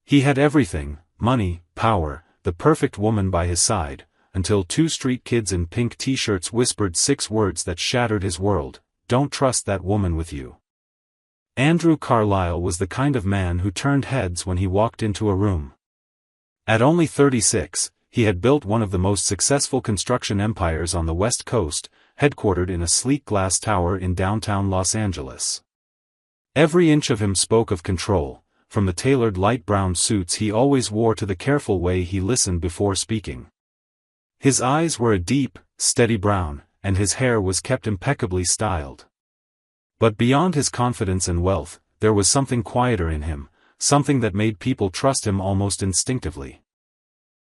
He had everything: money, power, the perfect woman by his side, until two street kids in pink t-shirts whispered 6 words that shattered his world: "Don't trust that woman with you." Andrew Carlyle was the kind of man who turned heads when he walked into a room. At only 36, he had built one of the most successful construction empires on the West Coast, headquartered in a sleek glass tower in downtown Los Angeles. Every inch of him spoke of control, from the tailored light brown suits he always wore to the careful way he listened before speaking. His eyes were a deep, steady brown, and his hair was kept impeccably styled. But beyond his confidence and wealth, there was something quieter in him, something that made people trust him almost instinctively.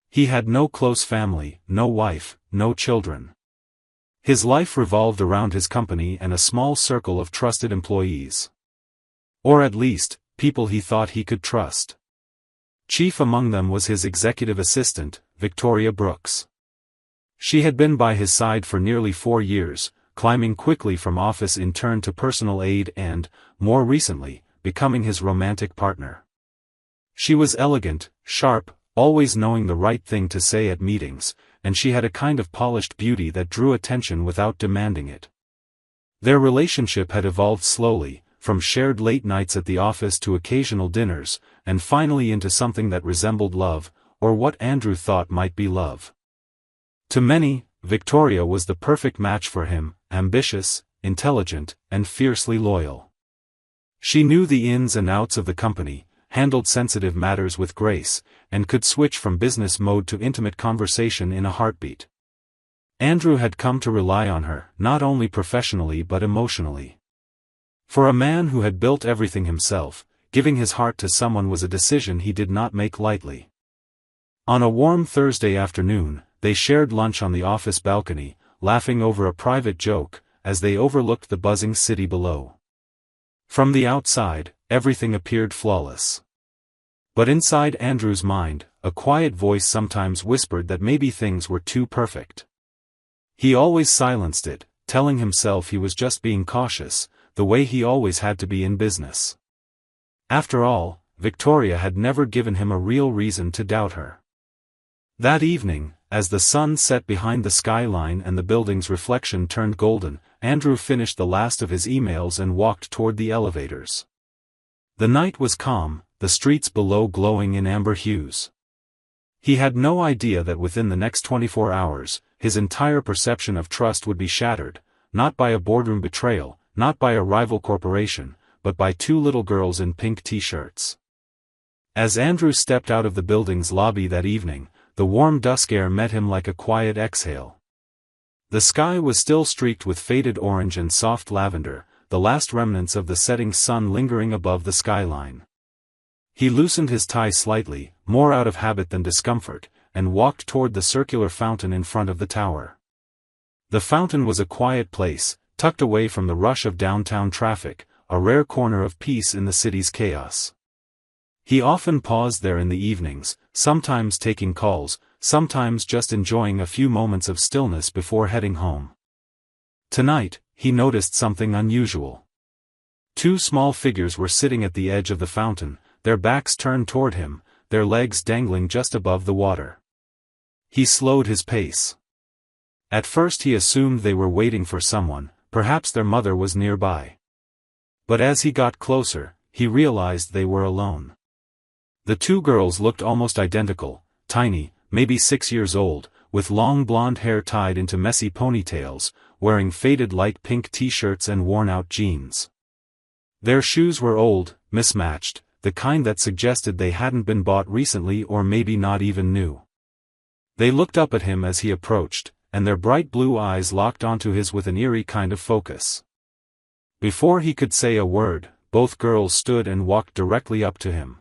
He had no close family, no wife, no children. His life revolved around his company and a small circle of trusted employees. Or at least, people he thought he could trust. Chief among them was his executive assistant, Victoria Brooks. She had been by his side for nearly 4 years, climbing quickly from office intern to personal aide and, more recently, becoming his romantic partner. She was elegant, sharp, always knowing the right thing to say at meetings, and she had a kind of polished beauty that drew attention without demanding it. Their relationship had evolved slowly, from shared late nights at the office to occasional dinners, and finally into something that resembled love, or what Andrew thought might be love. To many, Victoria was the perfect match for him: ambitious, intelligent, and fiercely loyal. She knew the ins and outs of the company, handled sensitive matters with grace, and could switch from business mode to intimate conversation in a heartbeat. Andrew had come to rely on her, not only professionally but emotionally. For a man who had built everything himself, giving his heart to someone was a decision he did not make lightly. On a warm Thursday afternoon, they shared lunch on the office balcony, laughing over a private joke, as they overlooked the buzzing city below. From the outside, everything appeared flawless. But inside Andrew's mind, a quiet voice sometimes whispered that maybe things were too perfect. He always silenced it, telling himself he was just being cautious, the way he always had to be in business. After all, Victoria had never given him a real reason to doubt her. That evening, as the sun set behind the skyline and the building's reflection turned golden, Andrew finished the last of his emails and walked toward the elevators. The night was calm, the streets below glowing in amber hues. He had no idea that within the next 24 hours, his entire perception of trust would be shattered, not by a boardroom betrayal, not by a rival corporation, but by 2 little girls in pink t-shirts. As Andrew stepped out of the building's lobby that evening, the warm dusk air met him like a quiet exhale. The sky was still streaked with faded orange and soft lavender, the last remnants of the setting sun lingering above the skyline. He loosened his tie slightly, more out of habit than discomfort, and walked toward the circular fountain in front of the tower. The fountain was a quiet place, tucked away from the rush of downtown traffic, a rare corner of peace in the city's chaos. He often paused there in the evenings, sometimes taking calls, sometimes just enjoying a few moments of stillness before heading home. Tonight, he noticed something unusual. 2 small figures were sitting at the edge of the fountain, their backs turned toward him, their legs dangling just above the water. He slowed his pace. At first he assumed they were waiting for someone, perhaps their mother was nearby. But as he got closer, he realized they were alone. The 2 girls looked almost identical, tiny, maybe 6 years old, with long blonde hair tied into messy ponytails, wearing faded light pink t-shirts and worn-out jeans. Their shoes were old, mismatched, the kind that suggested they hadn't been bought recently or maybe not even new. They looked up at him as he approached, and their bright blue eyes locked onto his with an eerie kind of focus. Before he could say a word, both girls stood and walked directly up to him.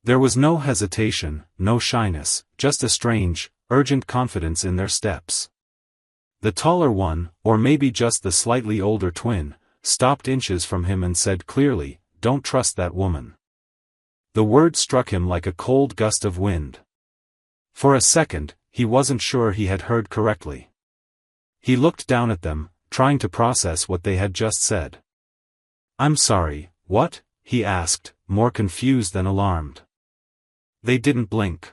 There was no hesitation, no shyness, just a strange, urgent confidence in their steps. The taller one, or maybe just the slightly older twin, stopped inches from him and said clearly, "Don't trust that woman." The word struck him like a cold gust of wind. For a second, he wasn't sure he had heard correctly. He looked down at them, trying to process what they had just said. "I'm sorry, what?" he asked, more confused than alarmed. They didn't blink.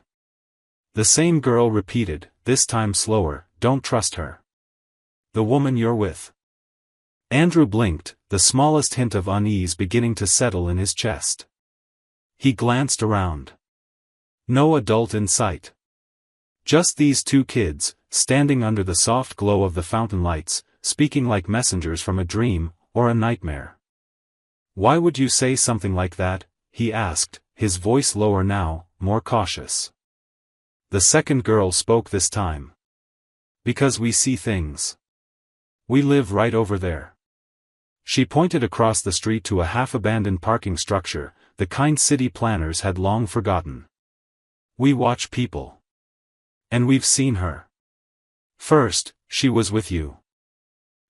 The same girl repeated, this time slower, don't trust her. The woman you're with. Andrew blinked, the smallest hint of unease beginning to settle in his chest. He glanced around. No adult in sight. Just these two kids, standing under the soft glow of the fountain lights, speaking like messengers from a dream, or a nightmare. Why would you say something like that? He asked, his voice lower now, more cautious. The second girl spoke this time. Because we see things. We live right over there. She pointed across the street to a half-abandoned parking structure, the kind city planners had long forgotten. We watch people. And we've seen her. First, she was with you.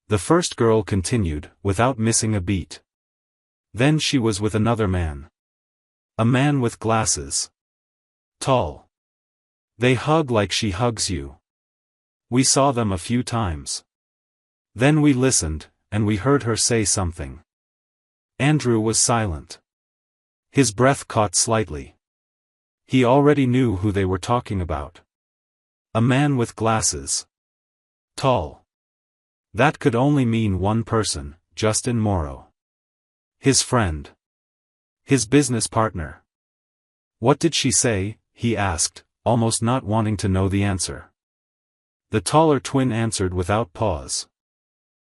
The first girl continued, without missing a beat. Then she was with another man. A man with glasses. Tall. They hug like she hugs you. We saw them a few times. Then we listened, and we heard her say something. Andrew was silent. His breath caught slightly. He already knew who they were talking about. A man with glasses. Tall. That could only mean one person, Justin Morrow. His friend. His business partner. What did she say? He asked, almost not wanting to know the answer. The taller twin answered without pause.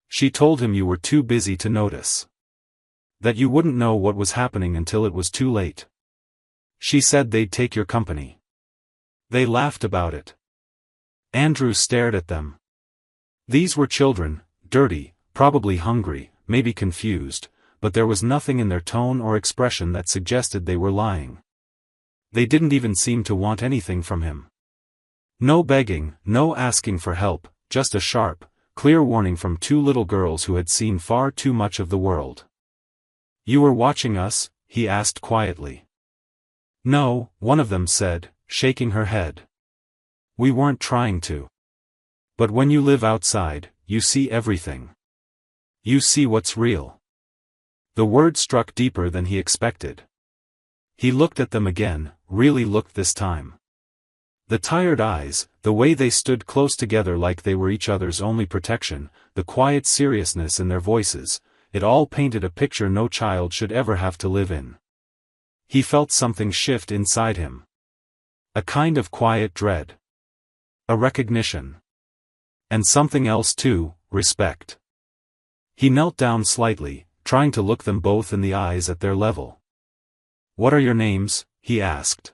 She told him you were too busy to notice. That you wouldn't know what was happening until it was too late. She said they'd take your company. They laughed about it. Andrew stared at them. These were children, dirty, probably hungry, maybe confused, but there was nothing in their tone or expression that suggested they were lying. They didn't even seem to want anything from him. No begging, no asking for help, just a sharp, clear warning from two little girls who had seen far too much of the world. You were watching us? He asked quietly. No, one of them said, shaking her head. We weren't trying to. But when you live outside, you see everything. You see what's real. The word struck deeper than he expected. He looked at them again, really looked this time. The tired eyes, the way they stood close together like they were each other's only protection, the quiet seriousness in their voices, it all painted a picture no child should ever have to live in. He felt something shift inside him. A kind of quiet dread. A recognition. And something else too, respect. He knelt down slightly, trying to look them both in the eyes at their level. What are your names? He asked.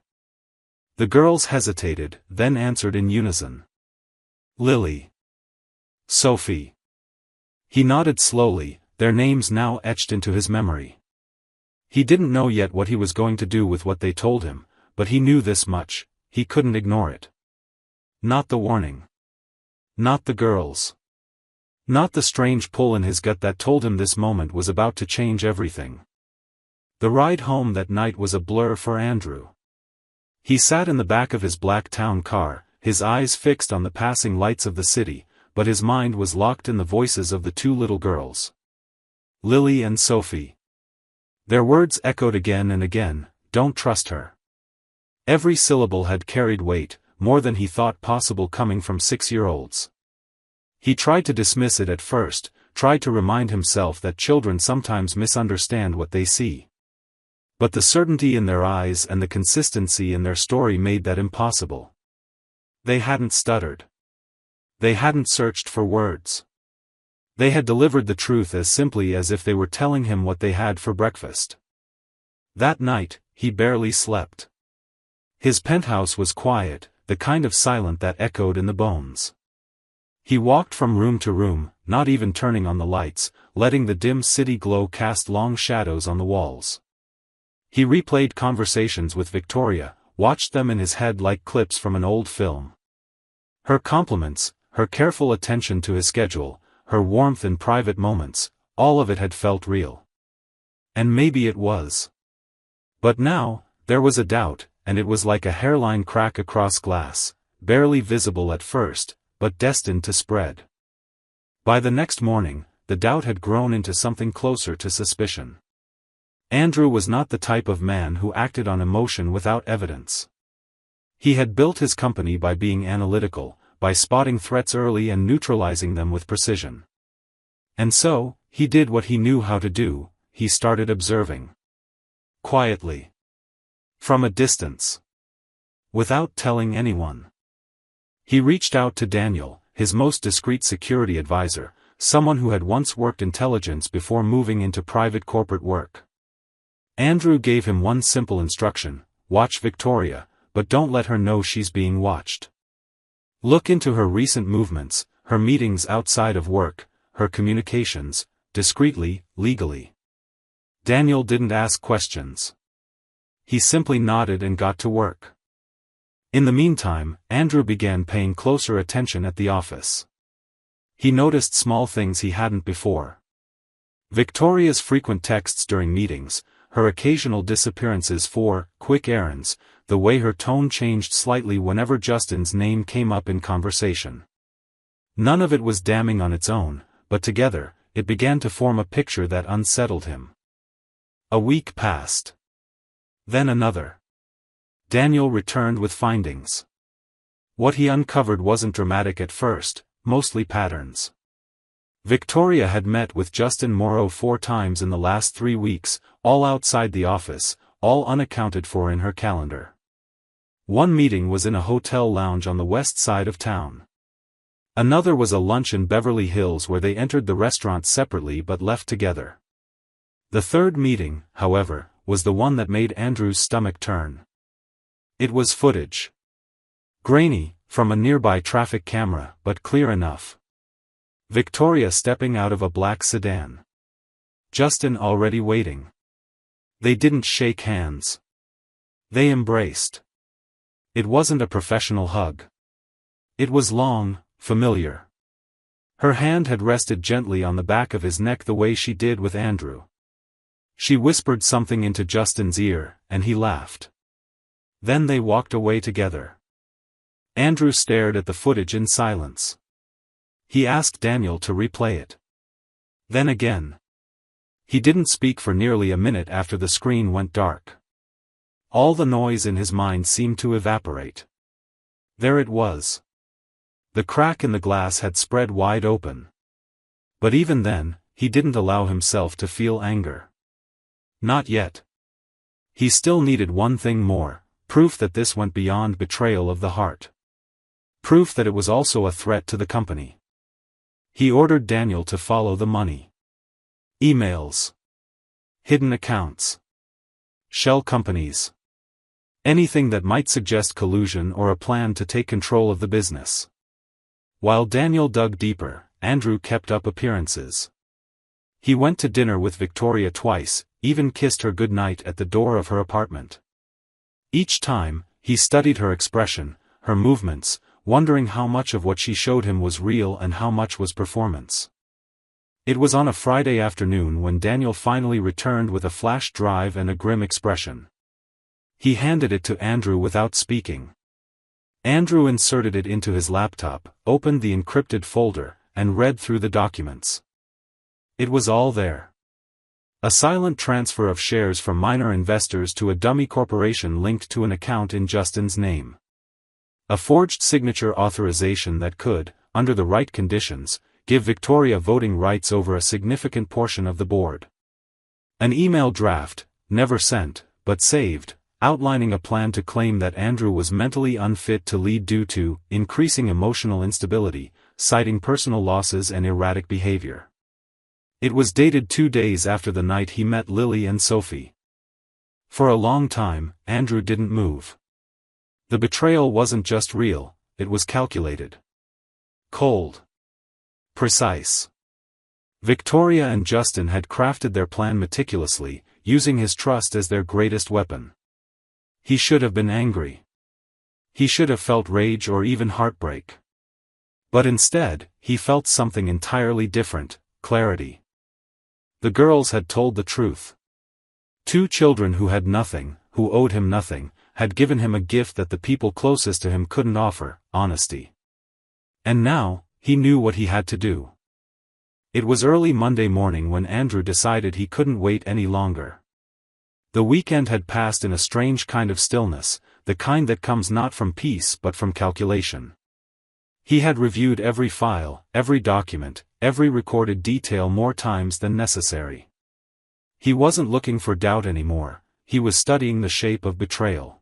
The girls hesitated, then answered in unison. Lily. Sophie. He nodded slowly, their names now etched into his memory. He didn't know yet what he was going to do with what they told him, but he knew this much, he couldn't ignore it. Not the warning. Not the girls. Not the strange pull in his gut that told him this moment was about to change everything. The ride home that night was a blur for Andrew. He sat in the back of his black town car, his eyes fixed on the passing lights of the city, but his mind was locked in the voices of the two little girls. Lily and Sophie. Their words echoed again and again, don't trust her. Every syllable had carried weight, more than he thought possible coming from 6-year-olds. He tried to dismiss it at first, tried to remind himself that children sometimes misunderstand what they see. But the certainty in their eyes and the consistency in their story made that impossible. They hadn't stuttered. They hadn't searched for words. They had delivered the truth as simply as if they were telling him what they had for breakfast. That night, he barely slept. His penthouse was quiet, the kind of silent that echoed in the bones. He walked from room to room, not even turning on the lights, letting the dim city glow cast long shadows on the walls. He replayed conversations with Victoria, watched them in his head like clips from an old film. Her compliments, her careful attention to his schedule, her warmth in private moments, all of it had felt real. And maybe it was. But now, there was a doubt, and it was like a hairline crack across glass, barely visible at first, but destined to spread. By the next morning, the doubt had grown into something closer to suspicion. Andrew was not the type of man who acted on emotion without evidence. He had built his company by being analytical, by spotting threats early and neutralizing them with precision. And so, he did what he knew how to do, he started observing. Quietly. From a distance. Without telling anyone. He reached out to Daniel, his most discreet security advisor, someone who had once worked intelligence before moving into private corporate work. Andrew gave him one simple instruction: watch Victoria, but don't let her know she's being watched. Look into her recent movements, her meetings outside of work, her communications, discreetly, legally. Daniel didn't ask questions. He simply nodded and got to work. In the meantime, Andrew began paying closer attention at the office. He noticed small things he hadn't before. Victoria's frequent texts during meetings, her occasional disappearances for quick errands, the way her tone changed slightly whenever Justin's name came up in conversation. None of it was damning on its own, but together, it began to form a picture that unsettled him. A week passed. Then another. Daniel returned with findings. What he uncovered wasn't dramatic at first, mostly patterns. Victoria had met with Justin Morrow 4 times in the last 3 weeks, all outside the office, all unaccounted for in her calendar. One meeting was in a hotel lounge on the west side of town. Another was a lunch in Beverly Hills where they entered the restaurant separately but left together. The third meeting, however, was the one that made Andrew's stomach turn. It was footage. Grainy, from a nearby traffic camera, but clear enough. Victoria stepping out of a black sedan. Justin already waiting. They didn't shake hands. They embraced. It wasn't a professional hug. It was long, familiar. Her hand had rested gently on the back of his neck the way she did with Andrew. She whispered something into Justin's ear, and he laughed. Then they walked away together. Andrew stared at the footage in silence. He asked Daniel to replay it. Then again. He didn't speak for nearly a minute after the screen went dark. All the noise in his mind seemed to evaporate. There it was. The crack in the glass had spread wide open. But even then, he didn't allow himself to feel anger. Not yet. He still needed one thing more, proof that this went beyond betrayal of the heart. Proof that it was also a threat to the company. He ordered Daniel to follow the money. Emails. Hidden accounts. Shell companies. Anything that might suggest collusion or a plan to take control of the business. While Daniel dug deeper, Andrew kept up appearances. He went to dinner with Victoria twice, even kissed her goodnight at the door of her apartment. Each time, he studied her expression, her movements, wondering how much of what she showed him was real and how much was performance. It was on a Friday afternoon when Daniel finally returned with a flash drive and a grim expression. He handed it to Andrew without speaking. Andrew inserted it into his laptop, opened the encrypted folder, and read through the documents. It was all there. A silent transfer of shares from minor investors to a dummy corporation linked to an account in Justin's name. A forged signature authorization that could, under the right conditions, give Victoria voting rights over a significant portion of the board. An email draft, never sent, but saved, outlining a plan to claim that Andrew was mentally unfit to lead due to increasing emotional instability, citing personal losses and erratic behavior. It was dated 2 days after the night he met Lily and Sophie. For a long time, Andrew didn't move. The betrayal wasn't just real, it was calculated. Cold. Precise. Victoria and Justin had crafted their plan meticulously, using his trust as their greatest weapon. He should have been angry. He should have felt rage or even heartbreak. But instead, he felt something entirely different: clarity. The girls had told the truth. 2 children who had nothing, who owed him nothing, had given him a gift that the people closest to him couldn't offer: honesty. And now, he knew what he had to do. It was early Monday morning when Andrew decided he couldn't wait any longer. The weekend had passed in a strange kind of stillness, the kind that comes not from peace but from calculation. He had reviewed every file, every document, every recorded detail more times than necessary. He wasn't looking for doubt anymore, he was studying the shape of betrayal.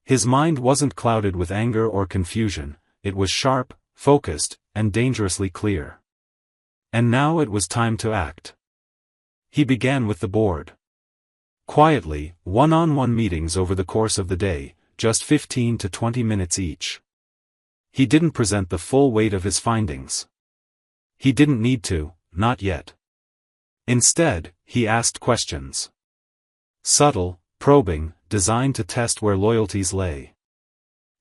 His mind wasn't clouded with anger or confusion, it was sharp, focused, and dangerously clear. And now it was time to act. He began with the board. Quietly, one-on-one meetings over the course of the day, just 15 to 20 minutes each. He didn't present the full weight of his findings. He didn't need to, not yet. Instead, he asked questions. Subtle, probing, designed to test where loyalties lay.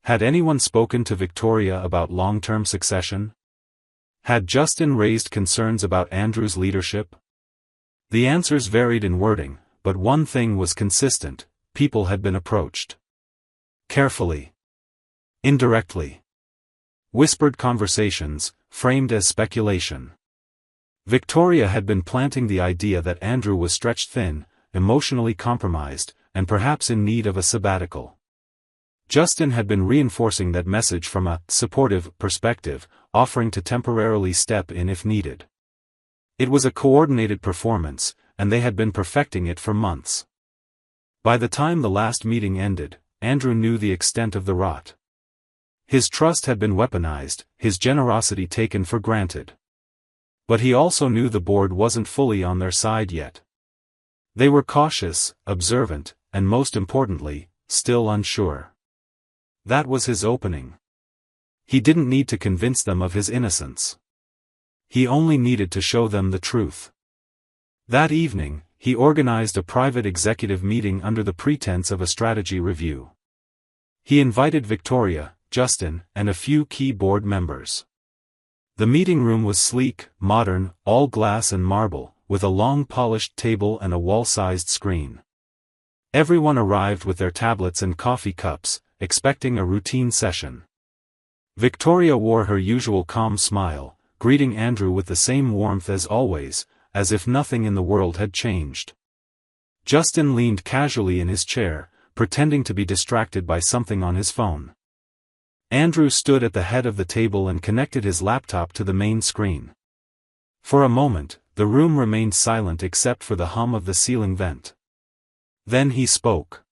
Had anyone spoken to Victoria about long-term succession? Had Justin raised concerns about Andrew's leadership? The answers varied in wording, but one thing was consistent: people had been approached. Carefully. Indirectly. Whispered conversations, framed as speculation. Victoria had been planting the idea that Andrew was stretched thin, emotionally compromised, and perhaps in need of a sabbatical. Justin had been reinforcing that message from a supportive perspective, offering to temporarily step in if needed. It was a coordinated performance, and they had been perfecting it for months. By the time the last meeting ended, Andrew knew the extent of the rot. His trust had been weaponized, his generosity taken for granted. But he also knew the board wasn't fully on their side yet. They were cautious, observant, and most importantly, still unsure. That was his opening. He didn't need to convince them of his innocence. He only needed to show them the truth. That evening, he organized a private executive meeting under the pretense of a strategy review. He invited Victoria, Justin, and a few key board members. The meeting room was sleek, modern, all glass and marble, with a long polished table and a wall-sized screen. Everyone arrived with their tablets and coffee cups, expecting a routine session. Victoria wore her usual calm smile, greeting Andrew with the same warmth as always, as if nothing in the world had changed. Justin leaned casually in his chair, pretending to be distracted by something on his phone. Andrew stood at the head of the table and connected his laptop to the main screen. For a moment, the room remained silent except for the hum of the ceiling vent. Then he spoke.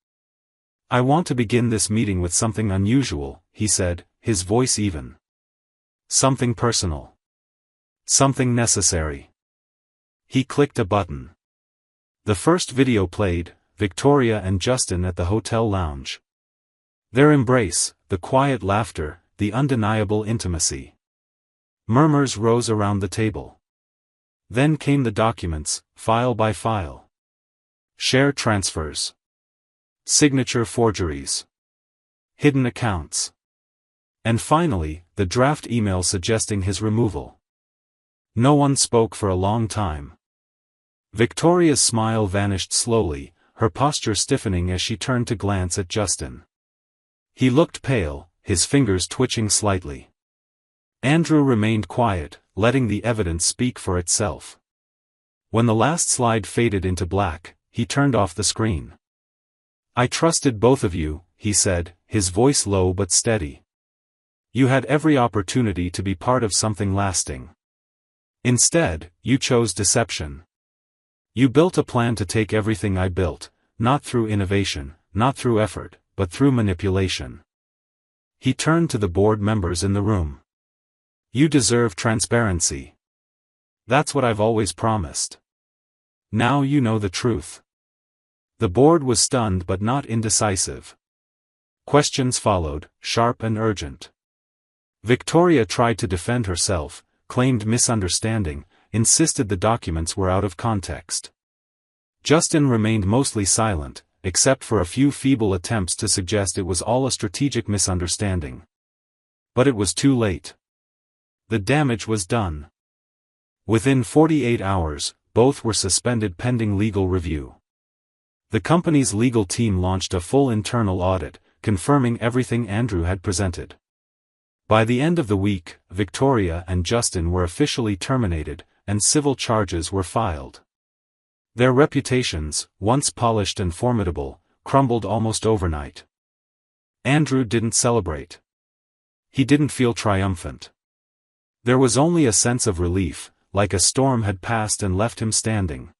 "I want to begin this meeting with something unusual," he said, his voice even. "Something personal. Something necessary." He clicked a button. The first video played, Victoria and Justin at the hotel lounge. Their embrace, the quiet laughter, the undeniable intimacy. Murmurs rose around the table. Then came the documents, file by file. Share transfers. Signature forgeries. Hidden accounts. And finally, the draft email suggesting his removal. No one spoke for a long time. Victoria's smile vanished slowly, her posture stiffening as she turned to glance at Justin. He looked pale, his fingers twitching slightly. Andrew remained quiet, letting the evidence speak for itself. When the last slide faded into black, he turned off the screen. "I trusted both of you," he said, his voice low but steady. "You had every opportunity to be part of something lasting. Instead, you chose deception. You built a plan to take everything I built, not through innovation, not through effort, but through manipulation." He turned to the board members in the room. "You deserve transparency. That's what I've always promised. Now you know the truth." The board was stunned but not indecisive. Questions followed, sharp and urgent. Victoria tried to defend herself, claimed misunderstanding, insisted the documents were out of context. Justin remained mostly silent, except for a few feeble attempts to suggest it was all a strategic misunderstanding. But it was too late. The damage was done. Within 48 hours, both were suspended pending legal review. The company's legal team launched a full internal audit, confirming everything Andrew had presented. By the end of the week, Victoria and Justin were officially terminated, and civil charges were filed. Their reputations, once polished and formidable, crumbled almost overnight. Andrew didn't celebrate. He didn't feel triumphant. There was only a sense of relief, like a storm had passed and left him standing.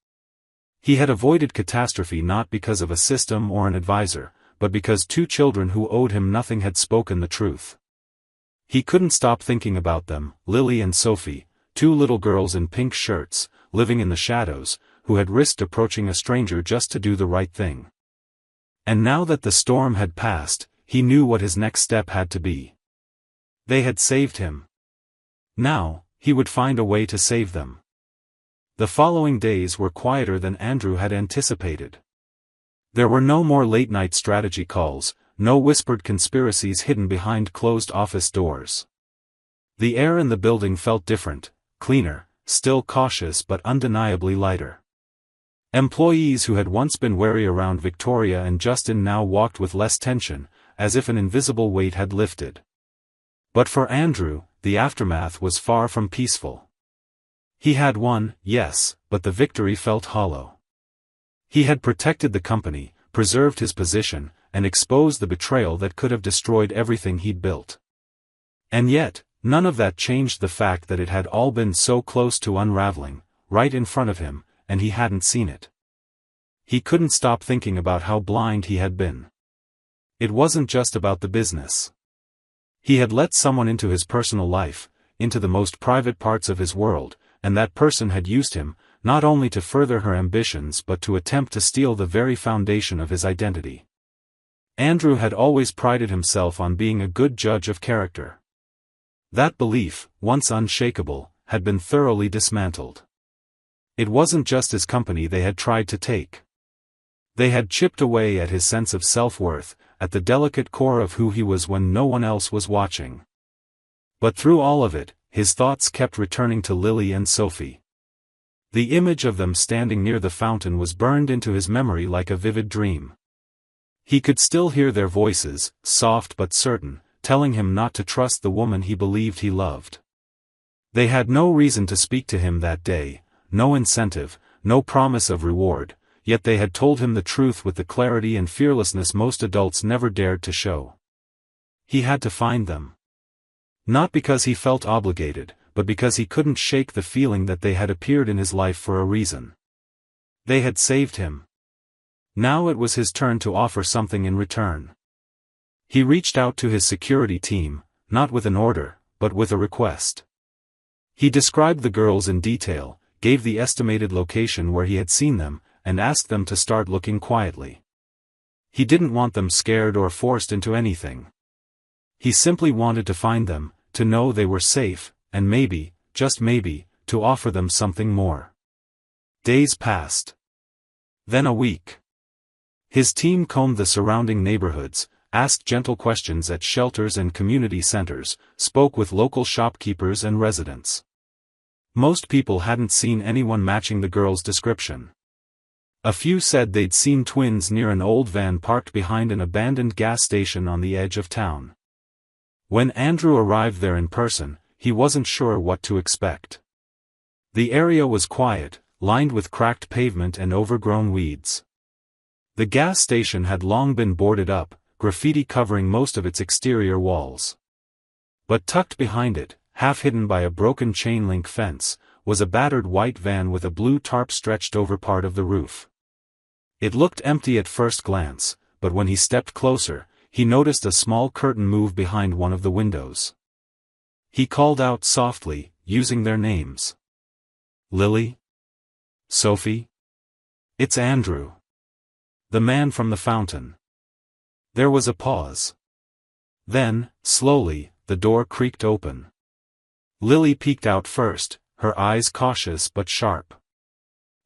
He had avoided catastrophe not because of a system or an advisor, but because two children who owed him nothing had spoken the truth. He couldn't stop thinking about them, Lily and Sophie, two little girls in pink shirts, living in the shadows, who had risked approaching a stranger just to do the right thing. And now that the storm had passed, he knew what his next step had to be. They had saved him. Now, he would find a way to save them. The following days were quieter than Andrew had anticipated. There were no more late-night strategy calls, no whispered conspiracies hidden behind closed office doors. The air in the building felt different, cleaner, still cautious but undeniably lighter. Employees who had once been wary around Victoria and Justin now walked with less tension, as if an invisible weight had lifted. But for Andrew, the aftermath was far from peaceful. He had won, yes, but the victory felt hollow. He had protected the company, preserved his position, and exposed the betrayal that could have destroyed everything he'd built. And yet, none of that changed the fact that it had all been so close to unraveling, right in front of him, and he hadn't seen it. He couldn't stop thinking about how blind he had been. It wasn't just about the business. He had let someone into his personal life, into the most private parts of his world, and that person had used him, not only to further her ambitions but to attempt to steal the very foundation of his identity. Andrew had always prided himself on being a good judge of character. That belief, once unshakable, had been thoroughly dismantled. It wasn't just his company they had tried to take. They had chipped away at his sense of self-worth, at the delicate core of who he was when no one else was watching. But through all of it, his thoughts kept returning to Lily and Sophie. The image of them standing near the fountain was burned into his memory like a vivid dream. He could still hear their voices, soft but certain, telling him not to trust the woman he believed he loved. They had no reason to speak to him that day, no incentive, no promise of reward, yet they had told him the truth with the clarity and fearlessness most adults never dared to show. He had to find them. Not because he felt obligated, but because he couldn't shake the feeling that they had appeared in his life for a reason. They had saved him. Now it was his turn to offer something in return. He reached out to his security team, not with an order, but with a request. He described the girls in detail, gave the estimated location where he had seen them, and asked them to start looking quietly. He didn't want them scared or forced into anything. He simply wanted to find them, to know they were safe, and maybe, just maybe, to offer them something more. Days passed. Then a week. His team combed the surrounding neighborhoods, asked gentle questions at shelters and community centers, spoke with local shopkeepers and residents. Most people hadn't seen anyone matching the girl's description. A few said they'd seen twins near an old van parked behind an abandoned gas station on the edge of town. When Andrew arrived there in person, he wasn't sure what to expect. The area was quiet, lined with cracked pavement and overgrown weeds. The gas station had long been boarded up, graffiti covering most of its exterior walls. But tucked behind it, half hidden by a broken chain-link fence, was a battered white van with a blue tarp stretched over part of the roof. It looked empty at first glance, but when he stepped closer, he noticed a small curtain move behind one of the windows. He called out softly, using their names. Lily? Sophie? It's Andrew. The man from the fountain. There was a pause. Then, slowly, the door creaked open. Lily peeked out first, her eyes cautious but sharp.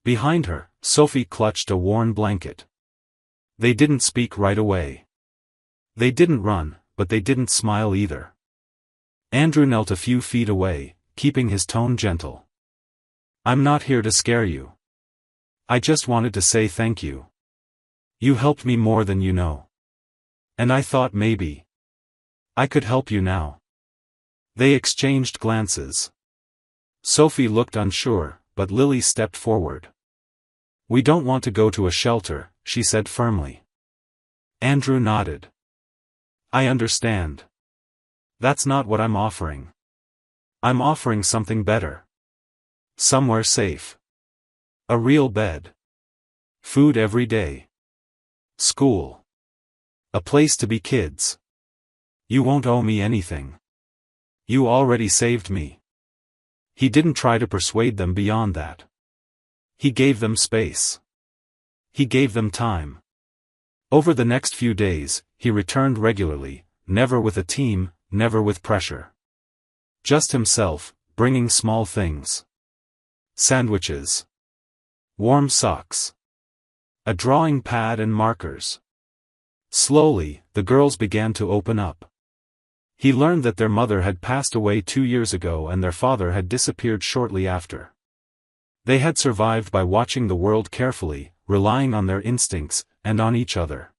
Behind her, Sophie clutched a worn blanket. They didn't speak right away. They didn't run, but they didn't smile either. Andrew knelt a few feet away, keeping his tone gentle. I'm not here to scare you. I just wanted to say thank you. You helped me more than you know. And I thought maybe I could help you now. They exchanged glances. Sophie looked unsure, but Lily stepped forward. We don't want to go to a shelter, she said firmly. Andrew nodded. I understand. That's not what I'm offering. I'm offering something better. Somewhere safe. A real bed. Food every day. School. A place to be kids. You won't owe me anything. You already saved me. He didn't try to persuade them beyond that. He gave them space. He gave them time. Over the next few days, he returned regularly, never with a team, never with pressure. Just himself, bringing small things. Sandwiches. Warm socks. A drawing pad and markers. Slowly, the girls began to open up. He learned that their mother had passed away 2 years ago and their father had disappeared shortly after. They had survived by watching the world carefully, relying on their instincts, and on each other.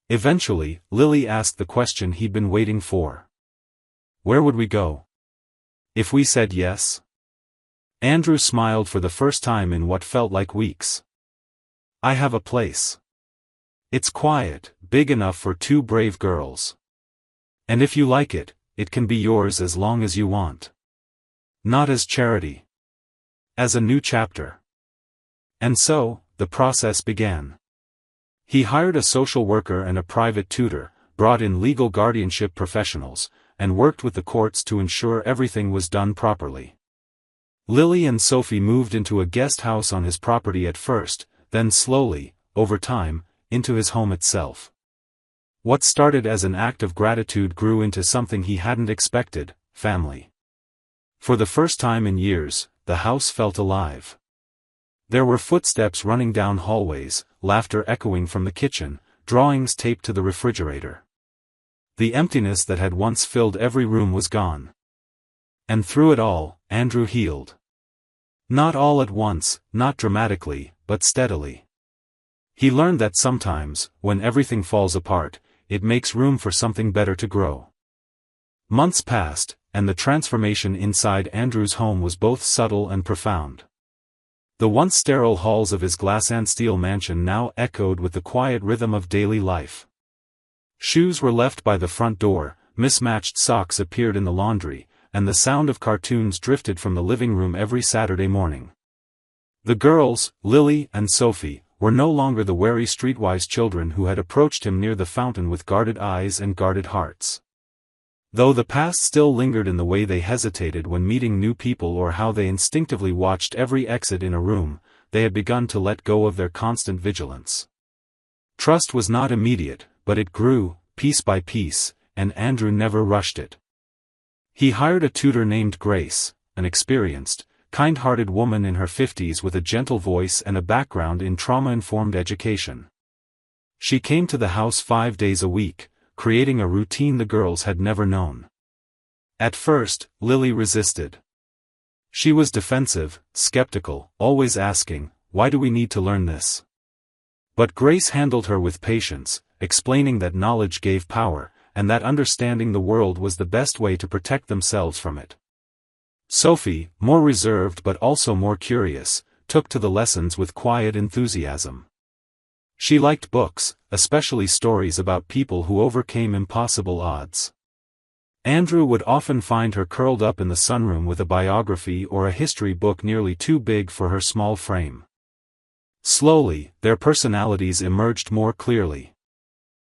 Eventually, Lily asked the question he'd been waiting for. Where would we go? If we said yes? Andrew smiled for the first time in what felt like weeks. I have a place. It's quiet, big enough for 2 brave girls. And if you like it, it can be yours as long as you want. Not as charity. As a new chapter. And so, the process began. He hired a social worker and a private tutor, brought in legal guardianship professionals, and worked with the courts to ensure everything was done properly. Lily and Sophie moved into a guest house on his property at first, then slowly, over time, into his home itself. What started as an act of gratitude grew into something he hadn't expected: family. For the first time in years, the house felt alive. There were footsteps running down hallways, laughter echoing from the kitchen, drawings taped to the refrigerator. The emptiness that had once filled every room was gone. And through it all, Andrew healed. Not all at once, not dramatically, but steadily. He learned that sometimes, when everything falls apart, it makes room for something better to grow. Months passed, and the transformation inside Andrew's home was both subtle and profound. The once sterile halls of his glass and steel mansion now echoed with the quiet rhythm of daily life. Shoes were left by the front door, mismatched socks appeared in the laundry, and the sound of cartoons drifted from the living room every Saturday morning. The girls, Lily and Sophie, were no longer the wary streetwise children who had approached him near the fountain with guarded eyes and guarded hearts. Though the past still lingered in the way they hesitated when meeting new people or how they instinctively watched every exit in a room, they had begun to let go of their constant vigilance. Trust was not immediate, but it grew, piece by piece, and Andrew never rushed it. He hired a tutor named Grace, an experienced, kind-hearted woman in her 50s with a gentle voice and a background in trauma-informed education. She came to the house 5 days a week, creating a routine the girls had never known. At first, Lily resisted. She was defensive, skeptical, always asking, "Why do we need to learn this?" But Grace handled her with patience, explaining that knowledge gave power, and that understanding the world was the best way to protect themselves from it. Sophie, more reserved but also more curious, took to the lessons with quiet enthusiasm. She liked books, especially stories about people who overcame impossible odds. Andrew would often find her curled up in the sunroom with a biography or a history book nearly too big for her small frame. Slowly, their personalities emerged more clearly.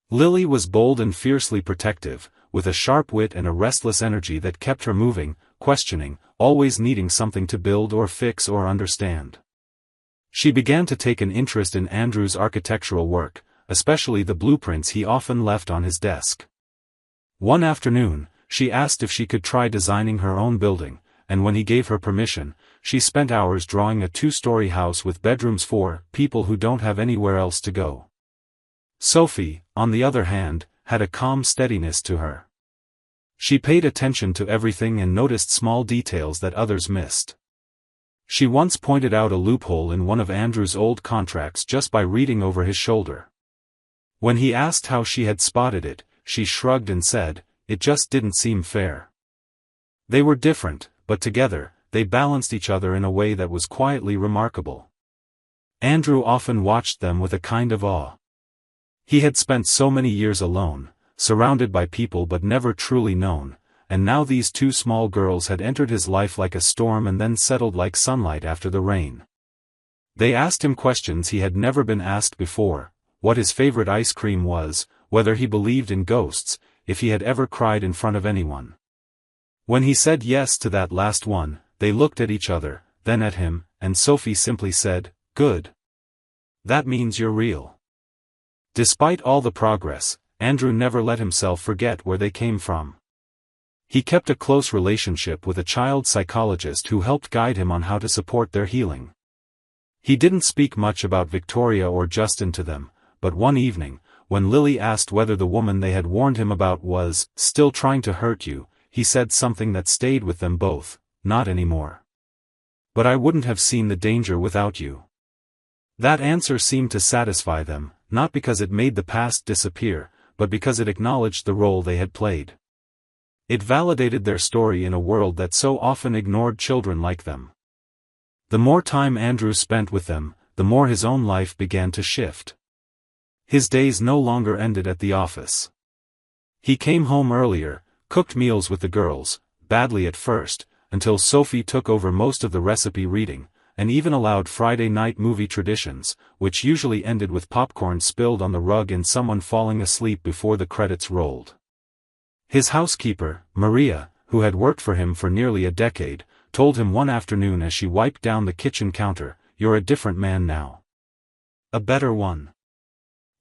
Lily was bold and fiercely protective, with a sharp wit and a restless energy that kept her moving, questioning, always needing something to build or fix or understand. She began to take an interest in Andrew's architectural work, especially the blueprints he often left on his desk. One afternoon, she asked if she could try designing her own building, and when he gave her permission, she spent hours drawing a 2-story house with bedrooms for people who don't have anywhere else to go. Sophie, on the other hand, had a calm steadiness to her. She paid attention to everything and noticed small details that others missed. She once pointed out a loophole in one of Andrew's old contracts just by reading over his shoulder. When he asked how she had spotted it, she shrugged and said, "It just didn't seem fair." They were different, but together, they balanced each other in a way that was quietly remarkable. Andrew often watched them with a kind of awe. He had spent so many years alone, surrounded by people but never truly known, and now these two small girls had entered his life like a storm and then settled like sunlight after the rain. They asked him questions he had never been asked before: what his favorite ice cream was, whether he believed in ghosts, if he had ever cried in front of anyone. When he said yes to that last one, they looked at each other, then at him, and Sophie simply said, "Good. That means you're real." Despite all the progress, Andrew never let himself forget where they came from. He kept a close relationship with a child psychologist who helped guide him on how to support their healing. He didn't speak much about Victoria or Justin to them, but one evening, when Lily asked whether the woman they had warned him about was still trying to hurt you, he said something that stayed with them both: "Not anymore. But I wouldn't have seen the danger without you." That answer seemed to satisfy them, not because it made the past disappear, but because it acknowledged the role they had played. It validated their story in a world that so often ignored children like them. The more time Andrew spent with them, the more his own life began to shift. His days no longer ended at the office. He came home earlier, cooked meals with the girls, badly at first, until Sophie took over most of the recipe reading, and even allowed Friday night movie traditions, which usually ended with popcorn spilled on the rug and someone falling asleep before the credits rolled. His housekeeper, Maria, who had worked for him for nearly a decade, told him one afternoon as she wiped down the kitchen counter, "You're a different man now. A better one.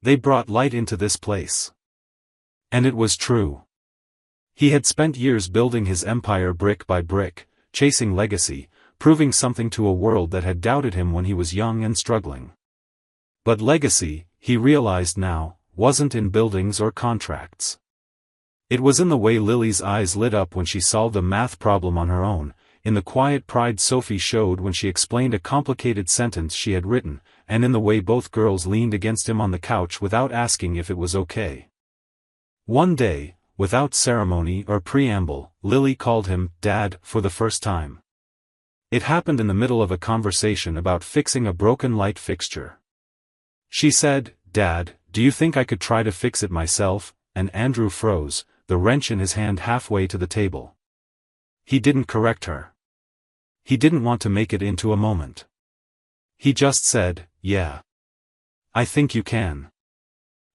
They brought light into this place." And it was true. He had spent years building his empire brick by brick, chasing legacy, proving something to a world that had doubted him when he was young and struggling. But legacy, he realized now, wasn't in buildings or contracts. It was in the way Lily's eyes lit up when she solved a math problem on her own, in the quiet pride Sophie showed when she explained a complicated sentence she had written, and in the way both girls leaned against him on the couch without asking if it was okay. One day, without ceremony or preamble, Lily called him "Dad" for the first time. It happened in the middle of a conversation about fixing a broken light fixture. She said, "Dad, do you think I could try to fix it myself?" And Andrew froze, the wrench in his hand halfway to the table. He didn't correct her. He didn't want to make it into a moment. He just said, "Yeah. I think you can."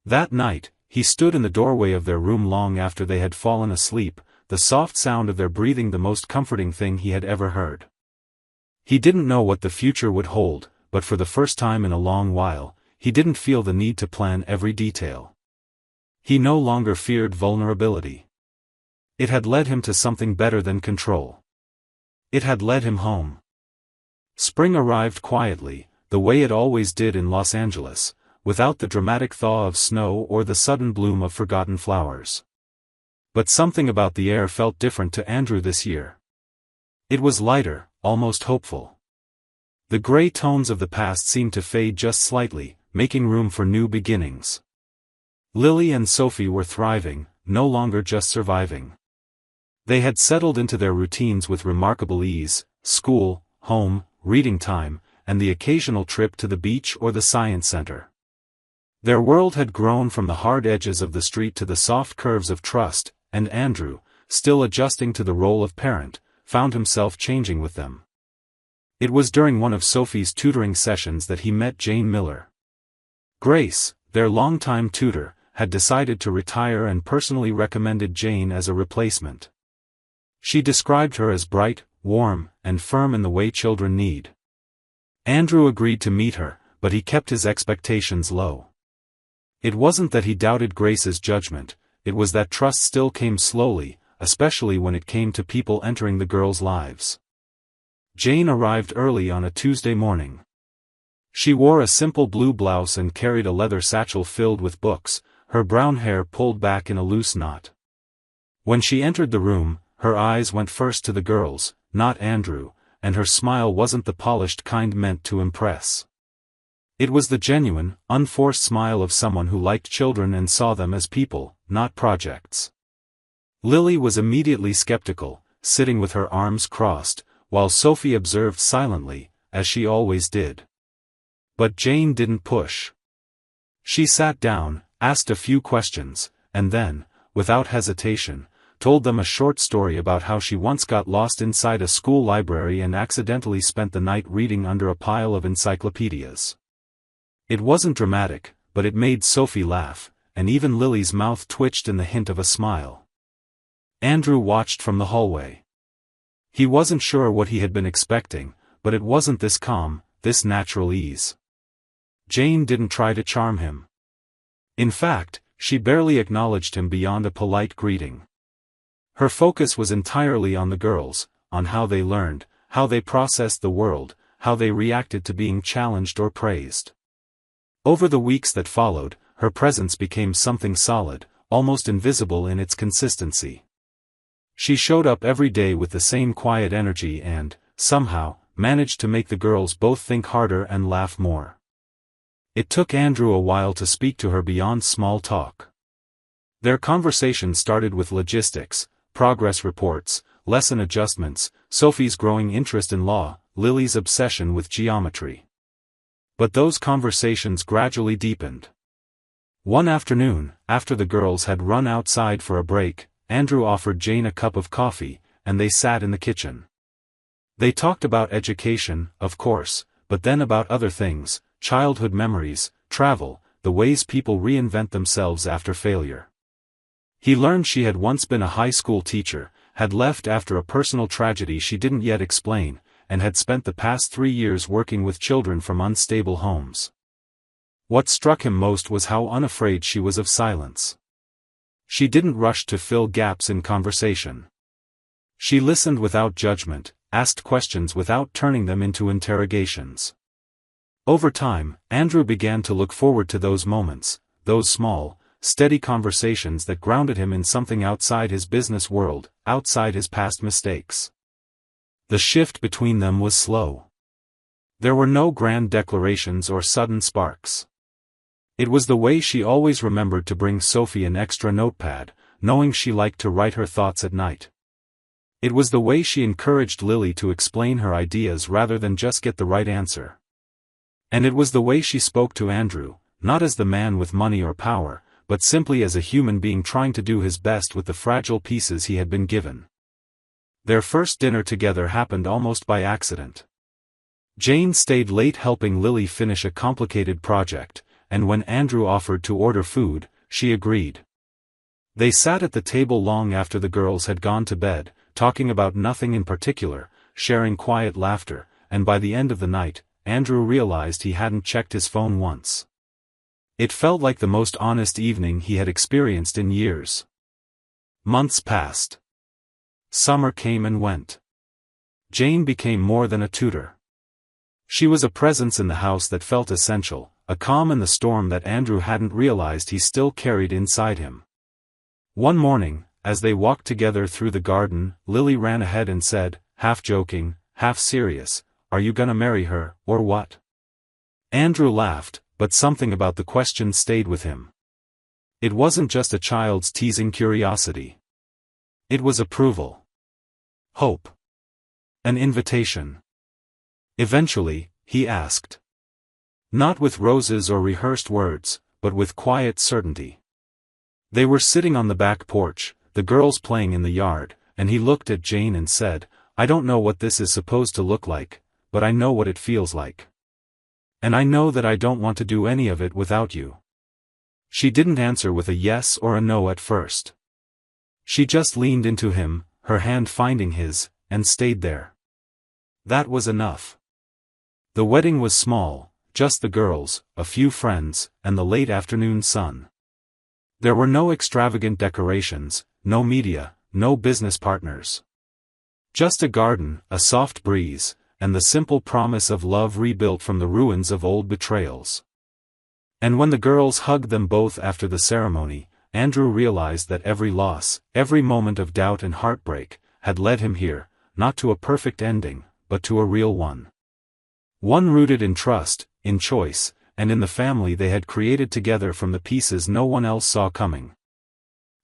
That night, he stood in the doorway of their room long after they had fallen asleep, the soft sound of their breathing the most comforting thing he had ever heard. He didn't know what the future would hold, but for the first time in a long while, he didn't feel the need to plan every detail. He no longer feared vulnerability. It had led him to something better than control. It had led him home. Spring arrived quietly, the way it always did in Los Angeles, without the dramatic thaw of snow or the sudden bloom of forgotten flowers. But something about the air felt different to Andrew this year. It was lighter, almost hopeful. The gray tones of the past seemed to fade just slightly, making room for new beginnings. Lily and Sophie were thriving, no longer just surviving. They had settled into their routines with remarkable ease: school, home, reading time, and the occasional trip to the beach or the science center. Their world had grown from the hard edges of the street to the soft curves of trust, and Andrew, still adjusting to the role of parent, found himself changing with them. It was during one of Sophie's tutoring sessions that he met Jane Miller. Grace, their longtime tutor, had decided to retire and personally recommended Jane as a replacement. She described her as bright, warm, and firm in the way children need. Andrew agreed to meet her, but he kept his expectations low. It wasn't that he doubted Grace's judgment, it was that trust still came slowly, especially when it came to people entering the girls' lives. Jane arrived early on a Tuesday morning. She wore a simple blue blouse and carried a leather satchel filled with books, her brown hair pulled back in a loose knot. When she entered the room, her eyes went first to the girls, not Andrew, and her smile wasn't the polished kind meant to impress. It was the genuine, unforced smile of someone who liked children and saw them as people, not projects. Lily was immediately skeptical, sitting with her arms crossed, while Sophie observed silently, as she always did. But Jane didn't push. She sat down, asked a few questions, and then, without hesitation, told them a short story about how she once got lost inside a school library and accidentally spent the night reading under a pile of encyclopedias. It wasn't dramatic, but it made Sophie laugh, and even Lily's mouth twitched in the hint of a smile. Andrew watched from the hallway. He wasn't sure what he had been expecting, but it wasn't this calm, this natural ease. Jane didn't try to charm him. In fact, she barely acknowledged him beyond a polite greeting. Her focus was entirely on the girls, on how they learned, how they processed the world, how they reacted to being challenged or praised. Over the weeks that followed, her presence became something solid, almost invisible in its consistency. She showed up every day with the same quiet energy and, somehow, managed to make the girls both think harder and laugh more. It took Andrew a while to speak to her beyond small talk. Their conversation started with logistics, progress reports, lesson adjustments, Sophie's growing interest in law, Lily's obsession with geometry. But those conversations gradually deepened. One afternoon, after the girls had run outside for a break, Andrew offered Jane a cup of coffee, and they sat in the kitchen. They talked about education, of course, but then about other things, childhood memories, travel, the ways people reinvent themselves after failure. He learned she had once been a high school teacher, had left after a personal tragedy she didn't yet explain, and had spent the past 3 years working with children from unstable homes. What struck him most was how unafraid she was of silence. She didn't rush to fill gaps in conversation. She listened without judgment, asked questions without turning them into interrogations. Over time, Andrew began to look forward to those moments, those small, steady conversations that grounded him in something outside his business world, outside his past mistakes. The shift between them was slow. There were no grand declarations or sudden sparks. It was the way she always remembered to bring Sophie an extra notepad, knowing she liked to write her thoughts at night. It was the way she encouraged Lily to explain her ideas rather than just get the right answer. And it was the way she spoke to Andrew, not as the man with money or power, but simply as a human being trying to do his best with the fragile pieces he had been given. Their first dinner together happened almost by accident. Jane stayed late helping Lily finish a complicated project, and when Andrew offered to order food, she agreed. They sat at the table long after the girls had gone to bed, talking about nothing in particular, sharing quiet laughter, and by the end of the night, Andrew realized he hadn't checked his phone once. It felt like the most honest evening he had experienced in years. Months passed. Summer came and went. Jane became more than a tutor. She was a presence in the house that felt essential, a calm in the storm that Andrew hadn't realized he still carried inside him. One morning, as they walked together through the garden, Lily ran ahead and said, half joking, half serious, "Are you gonna marry her, or what?" Andrew laughed, but something about the question stayed with him. It wasn't just a child's teasing curiosity. It was approval. Hope. An invitation. Eventually, he asked. Not with roses or rehearsed words, but with quiet certainty. They were sitting on the back porch, the girls playing in the yard, and he looked at Jane and said, "I don't know what this is supposed to look like, but I know what it feels like. And I know that I don't want to do any of it without you." She didn't answer with a yes or a no at first. She just leaned into him, her hand finding his, and stayed there. That was enough. The wedding was small, just the girls, a few friends, and the late afternoon sun. There were no extravagant decorations, no media, no business partners. Just a garden, a soft breeze, and the simple promise of love rebuilt from the ruins of old betrayals. And when the girls hugged them both after the ceremony, Andrew realized that every loss, every moment of doubt and heartbreak, had led him here, not to a perfect ending, but to a real one. One rooted in trust, in choice, and in the family they had created together from the pieces no one else saw coming.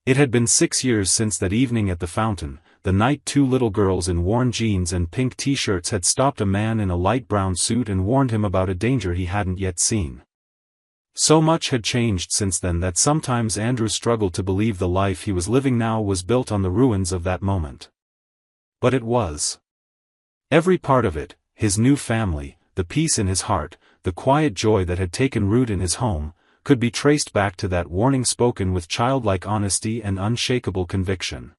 It had been 6 years since that evening at the fountain, the night 2 little girls in worn jeans and pink t-shirts had stopped a man in a light brown suit and warned him about a danger he hadn't yet seen. So much had changed since then that sometimes Andrew struggled to believe the life he was living now was built on the ruins of that moment. But it was. Every part of it, his new family, the peace in his heart, the quiet joy that had taken root in his home, could be traced back to that warning spoken with childlike honesty and unshakable conviction.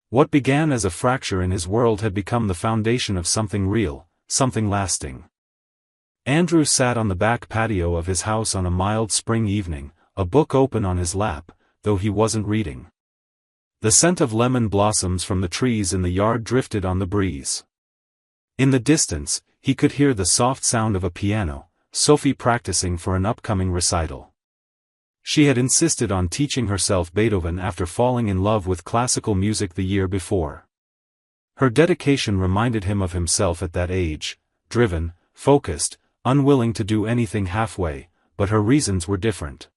What began as a fracture in his world had become the foundation of something real, something lasting. Andrew sat on the back patio of his house on a mild spring evening, a book open on his lap, though he wasn't reading. The scent of lemon blossoms from the trees in the yard drifted on the breeze. In the distance, he could hear the soft sound of a piano, Sophie practicing for an upcoming recital. She had insisted on teaching herself Beethoven after falling in love with classical music the year before. Her dedication reminded him of himself at that age, driven, focused, unwilling to do anything halfway, but her reasons were different.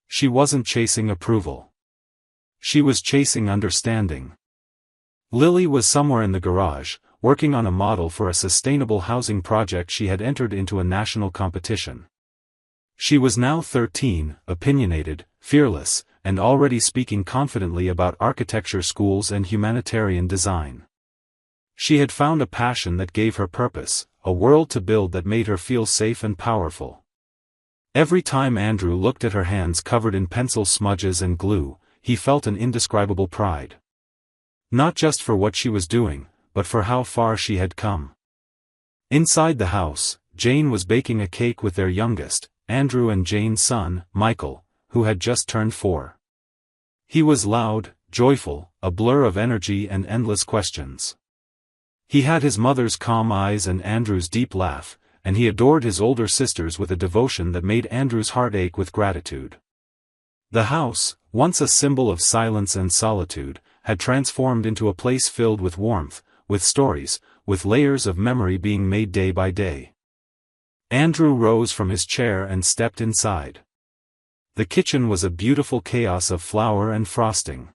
She wasn't chasing approval. She was chasing understanding. Lily was somewhere in the garage, working on a model for a sustainable housing project she had entered into a national competition. She was now 13, opinionated, fearless, and already speaking confidently about architecture schools and humanitarian design. She had found a passion that gave her purpose, a world to build that made her feel safe and powerful. Every time Andrew looked at her hands covered in pencil smudges and glue, he felt an indescribable pride. Not just for what she was doing, but for how far she had come. Inside the house, Jane was baking a cake with their youngest, Andrew, and Jane's son, Michael, who had just turned 4. He was loud, joyful, a blur of energy and endless questions. He had his mother's calm eyes and Andrew's deep laugh, and he adored his older sisters with a devotion that made Andrew's heart ache with gratitude. The house, once a symbol of silence and solitude, had transformed into a place filled with warmth, with stories, with layers of memory being made day by day. Andrew rose from his chair and stepped inside. The kitchen was a beautiful chaos of flour and frosting.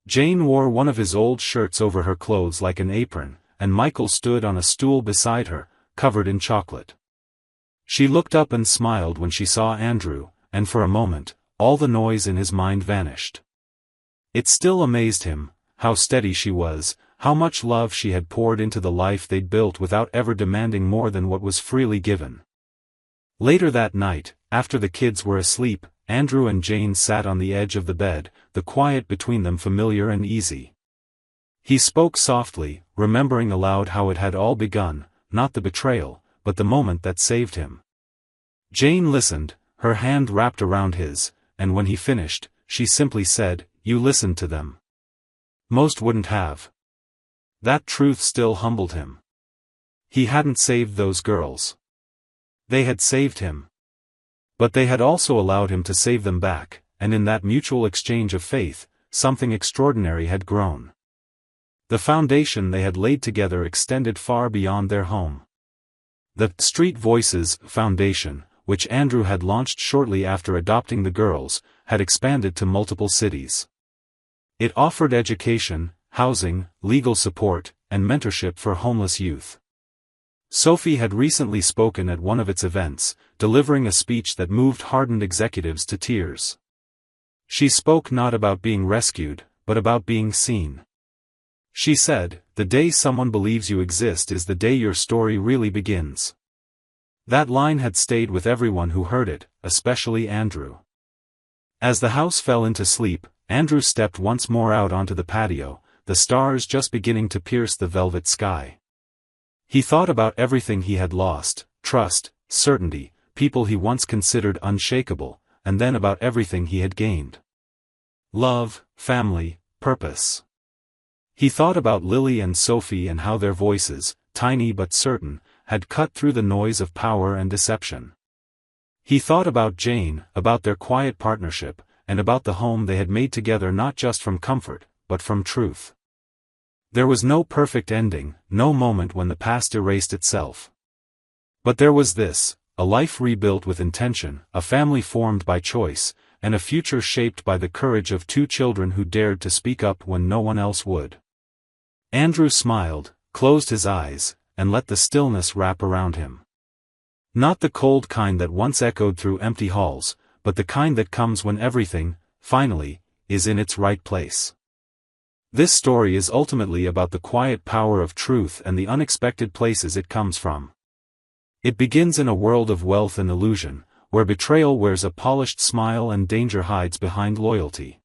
Jane wore one of his old shirts over her clothes like an apron, and Michael stood on a stool beside her, covered in chocolate. She looked up and smiled when she saw Andrew, and for a moment, all the noise in his mind vanished. It still amazed him, how steady she was, how much love she had poured into the life they'd built without ever demanding more than what was freely given. Later that night, after the kids were asleep, Andrew and Jane sat on the edge of the bed, the quiet between them familiar and easy. He spoke softly, remembering aloud how it had all begun, not the betrayal, but the moment that saved him. Jane listened, her hand wrapped around his, and when he finished, she simply said, "You listened to them. Most wouldn't have." That truth still humbled him. He hadn't saved those girls. They had saved him. But they had also allowed him to save them back, and in that mutual exchange of faith, something extraordinary had grown. The foundation they had laid together extended far beyond their home. The Street Voices Foundation, which Andrew had launched shortly after adopting the girls, had expanded to multiple cities. It offered education, housing, legal support, and mentorship for homeless youth. Sophie had recently spoken at one of its events, delivering a speech that moved hardened executives to tears. She spoke not about being rescued, but about being seen. She said, "The day someone believes you exist is the day your story really begins." That line had stayed with everyone who heard it, especially Andrew. As the house fell into sleep, Andrew stepped once more out onto the patio, the stars just beginning to pierce the velvet sky. He thought about everything he had lost, trust, certainty, people he once considered unshakable, and then about everything he had gained. Love, family, purpose. He thought about Lily and Sophie and how their voices, tiny but certain, had cut through the noise of power and deception. He thought about Jane, about their quiet partnership, and about the home they had made together not just from comfort, but from truth. There was no perfect ending, no moment when the past erased itself. But there was this, a life rebuilt with intention, a family formed by choice, and a future shaped by the courage of 2 children who dared to speak up when no one else would. Andrew smiled, closed his eyes, and let the stillness wrap around him. Not the cold kind that once echoed through empty halls, but the kind that comes when everything, finally, is in its right place. This story is ultimately about the quiet power of truth and the unexpected places it comes from. It begins in a world of wealth and illusion, where betrayal wears a polished smile and danger hides behind loyalty.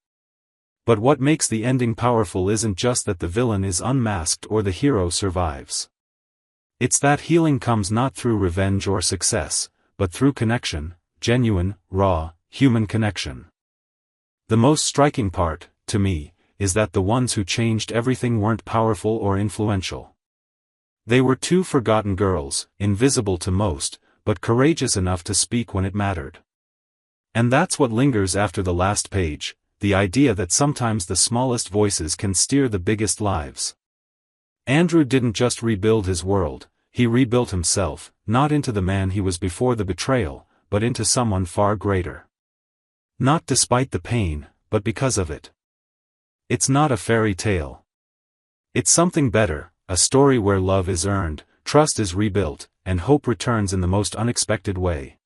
But what makes the ending powerful isn't just that the villain is unmasked or the hero survives. It's that healing comes not through revenge or success, but through connection, genuine, raw, human connection. The most striking part, to me, is that the ones who changed everything weren't powerful or influential. They were two forgotten girls, invisible to most, but courageous enough to speak when it mattered. And that's what lingers after the last page, the idea that sometimes the smallest voices can steer the biggest lives. Andrew didn't just rebuild his world, he rebuilt himself, not into the man he was before the betrayal, but into someone far greater. Not despite the pain, but because of it. It's not a fairy tale. It's something better, a story where love is earned, trust is rebuilt, and hope returns in the most unexpected way.